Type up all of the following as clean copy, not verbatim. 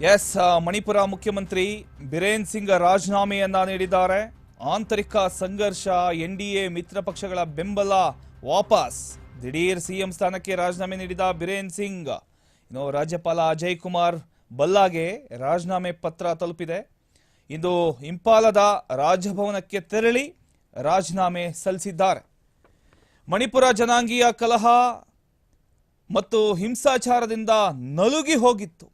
S Manipur ಮುಖ್ಯಮಂತ್ರಿ ಬಿರೇನ್ ಸಿಂಗ್ ರಾಜೀನಾಮೆಯನ್ನ ನೀಡಿದ್ದಾರೆ. ಆಂತರಿಕ ಸಂಘರ್ಷ, ಎನ್ಡಿಎ ಮಿತ್ರ ಪಕ್ಷಗಳ ಬೆಂಬಲ ವಾಪಸ್. ದಿಢೀರ್ ಸಿಎಂ ಸ್ಥಾನಕ್ಕೆ ರಾಜೀನಾಮೆ ನೀಡಿದ ಬಿರೇನ್ ಸಿಂಗ್ ಇನ್ನು ರಾಜ್ಯಪಾಲ ಅಜಯ್ ಕುಮಾರ್ ಬಲ್ಲಾಗೆ ರಾಜೀನಾಮೆ ಪತ್ರ ತಲುಪಿದೆ. ಇಂದು ಇಂಪಾಲದ ರಾಜಭವನಕ್ಕೆ ತೆರಳಿ ರಾಜೀನಾಮೆ ಸಲ್ಲಿಸಿದ್ದಾರೆ. ಮಣಿಪುರ ಜನಾಂಗೀಯ ಕಲಹ ಮತ್ತು ಹಿಂಸಾಚಾರದಿಂದ ನಲುಗಿ ಹೋಗಿತ್ತು.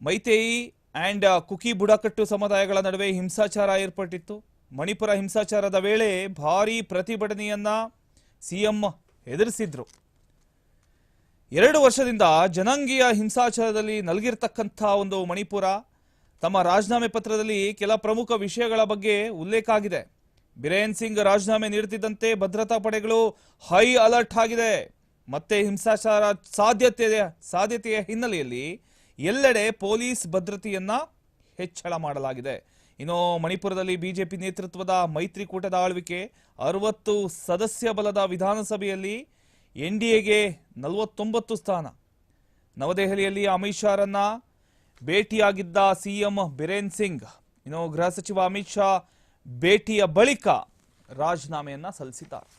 ಮೈತೇಯಿ ಅಂಡ್ ಕುಕಿ ಬುಡಕಟ್ಟು ಸಮುದಾಯಗಳ ನಡುವೆ ಹಿಂಸಾಚಾರ ಏರ್ಪಟ್ಟಿತ್ತು. ಮಣಿಪುರ ಹಿಂಸಾಚಾರದ ವೇಳೆ ಭಾರೀ ಪ್ರತಿಭಟನೆಯನ್ನ ಸಿಎಂ ಎದುರಿಸಿದ್ರು. 2 ವರ್ಷದಿಂದ ಜನಾಂಗೀಯ ಹಿಂಸಾಚಾರದಲ್ಲಿ ನಲಗಿರ್ತಕ್ಕಂಥ ಒಂದು ಮಣಿಪುರ ತಮ್ಮ ರಾಜೀನಾಮೆ ಪತ್ರದಲ್ಲಿ ಕೆಲ ಪ್ರಮುಖ ವಿಷಯಗಳ ಬಗ್ಗೆ ಉಲ್ಲೇಖ ಆಗಿದೆ. ಬಿರೇನ್ ಸಿಂಗ್ ರಾಜೀನಾಮೆ ನೀಡುತ್ತಿದ್ದಂತೆ ಭದ್ರತಾ ಪಡೆಗಳು ಹೈ ಅಲರ್ಟ್ ಆಗಿದೆ. ಮತ್ತೆ ಹಿಂಸಾಚಾರ ಸಾಧ್ಯತೆಯ ಹಿನ್ನೆಲೆಯಲ್ಲಿ ಎಲ್ಲೆಡೆ ಪೊಲೀಸ್ ಭದ್ರತೆಯನ್ನ ಹೆಚ್ಚಳ ಮಾಡಲಾಗಿದೆ. ಇನ್ನು ಮಣಿಪುರದಲ್ಲಿ ಬಿಜೆಪಿ ನೇತೃತ್ವದ ಮೈತ್ರಿಕೂಟದ ಆಳ್ವಿಕೆ 60 ಸದಸ್ಯ ಬಲದ ವಿಧಾನಸಭೆಯಲ್ಲಿ ಎನ್ಡಿಎಗೆ 49 ಸ್ಥಾನ. ನವದೆಹಲಿಯಲ್ಲಿ ಅಮಿತ್ ಶಾರನ್ನ ಭೇಟಿಯಾಗಿದ್ದ ಸಿಎಂ ಬಿರೇನ್ ಸಿಂಗ್ ಇನ್ನು ಗೃಹ ಸಚಿವ ಅಮಿತ್ ಶಾ ಭೇಟಿಯ ಬಳಿಕ ರಾಜೀನಾಮೆಯನ್ನ ಸಲ್ಲಿಸಿದ್ದಾರೆ.